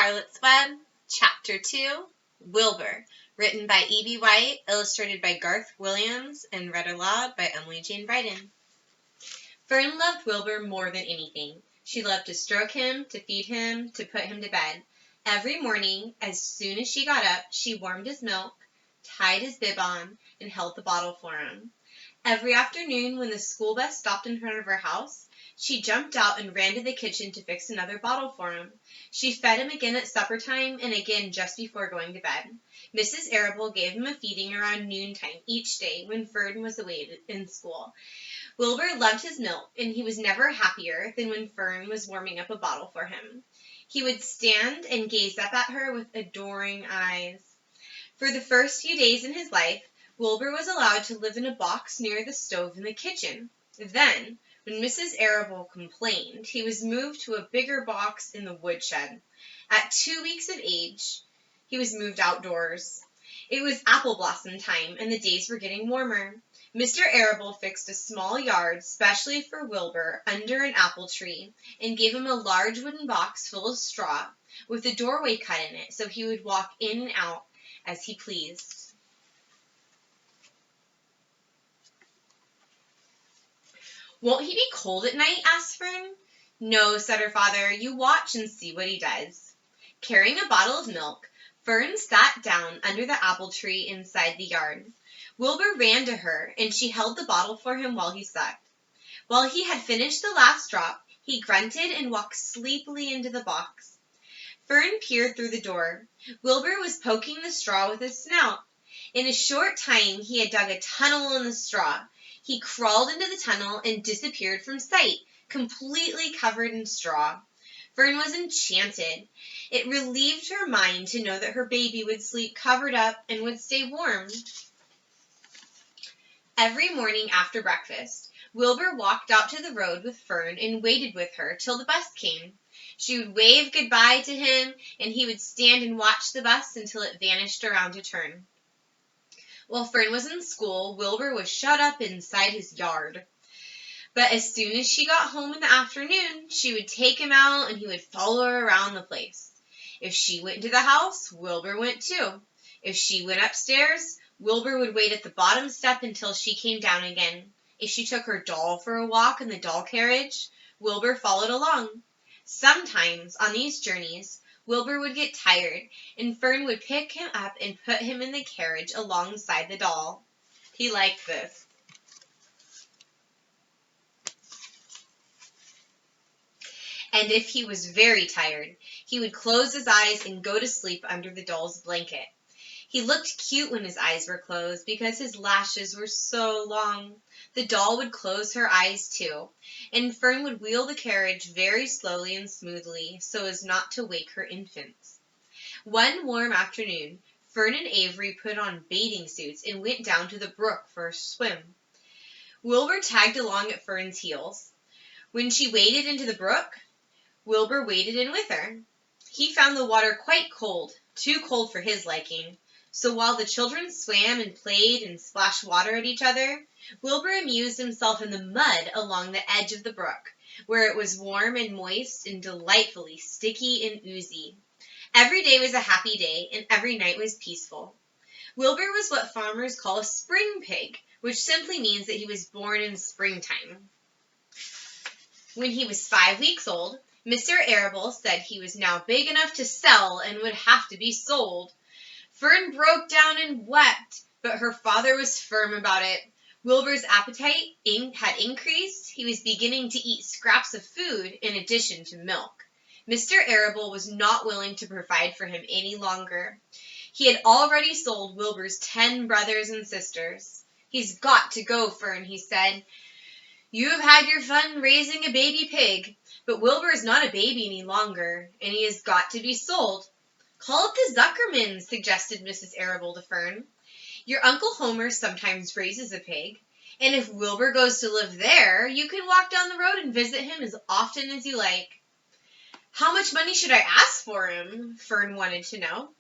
Charlotte's Web, Chapter 2, Wilbur, written by E.B. White, illustrated by Garth Williams, and read aloud by Emily Jane Bryden. Fern loved Wilbur more than anything. She loved to stroke him, to feed him, to put him to bed. Every morning, as soon as she got up, she warmed his milk, tied his bib on, and held the bottle for him. Every afternoon, when the school bus stopped in front of her house, she jumped out and ran to the kitchen to fix another bottle for him. She fed him again at supper time and again just before going to bed. Mrs. Arable gave him a feeding around noontime each day when Fern was away in school. Wilbur loved his milk, and he was never happier than when Fern was warming up a bottle for him. He would stand and gaze up at her with adoring eyes. For the first few days in his life, Wilbur was allowed to live in a box near the stove in the kitchen. Then, when Mrs. Arable complained, he was moved to a bigger box in the woodshed. At 2 weeks of age, he was moved outdoors. It was apple blossom time, and the days were getting warmer. Mr. Arable fixed a small yard specially for Wilbur under an apple tree and gave him a large wooden box full of straw with a doorway cut in it so he would walk in and out as he pleased. "Won't he be cold at night?" asked Fern. "No," said her father. "You watch and see what he does." Carrying a bottle of milk, Fern sat down under the apple tree inside the yard. Wilbur ran to her, and she held the bottle for him while he sucked. While he had finished the last drop, he grunted and walked sleepily into the box. Fern peered through the door. Wilbur was poking the straw with his snout. In a short time, he had dug a tunnel in the straw. He crawled into the tunnel and disappeared from sight, completely covered in straw. Fern was enchanted. It relieved her mind to know that her baby would sleep covered up and would stay warm. Every morning after breakfast, Wilbur walked out to the road with Fern and waited with her till the bus came. She would wave goodbye to him, and he would stand and watch the bus until it vanished around a turn. While Fern was in school, Wilbur was shut up inside his yard. But as soon as she got home in the afternoon, she would take him out and he would follow her around the place. If she went into the house, Wilbur went too. If she went upstairs, Wilbur would wait at the bottom step until she came down again. If she took her doll for a walk in the doll carriage, Wilbur followed along. Sometimes, on these journeys, Wilbur would get tired, and Fern would pick him up and put him in the carriage alongside the doll. He liked this. And if he was very tired, he would close his eyes and go to sleep under the doll's blanket. He looked cute when his eyes were closed because his lashes were so long. The doll would close her eyes too, and Fern would wheel the carriage very slowly and smoothly so as not to wake her infants. One warm afternoon, Fern and Avery put on bathing suits and went down to the brook for a swim. Wilbur tagged along at Fern's heels. When she waded into the brook, Wilbur waded in with her. He found the water quite cold, too cold for his liking. So while the children swam and played and splashed water at each other, Wilbur amused himself in the mud along the edge of the brook, where it was warm and moist and delightfully sticky and oozy. Every day was a happy day, and every night was peaceful. Wilbur was what farmers call a spring pig, which simply means that he was born in springtime. When he was 5 weeks old, Mr. Arable said he was now big enough to sell and would have to be sold. Fern broke down and wept, but her father was firm about it. Wilbur's appetite had increased. He was beginning to eat scraps of food in addition to milk. Mr. Arable was not willing to provide for him any longer. He had already sold Wilbur's 10 brothers and sisters. "He's got to go, Fern," he said. "You have had your fun raising a baby pig, but Wilbur is not a baby any longer, and he has got to be sold." "Call it the Zuckermans," suggested Mrs. Arable to Fern. "Your Uncle Homer sometimes raises a pig, and if Wilbur goes to live there, you can walk down the road and visit him as often as you like." "How much money should I ask for him?" Fern wanted to know.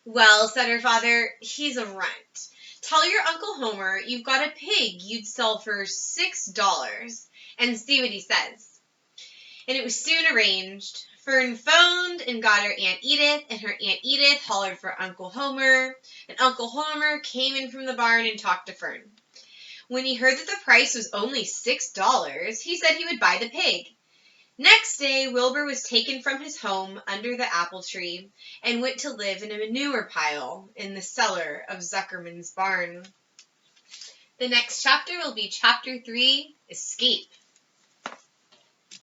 "Well," said her father, "he's a runt. Tell your Uncle Homer you've got a pig you'd sell for $6, and see what he says." And it was soon arranged. Fern phoned and got her Aunt Edith, and her Aunt Edith hollered for Uncle Homer, and Uncle Homer came in from the barn and talked to Fern. When he heard that the price was only $6, he said he would buy the pig. Next day, Wilbur was taken from his home under the apple tree and went to live in a manure pile in the cellar of Zuckerman's barn. The next chapter will be Chapter 3, Escape.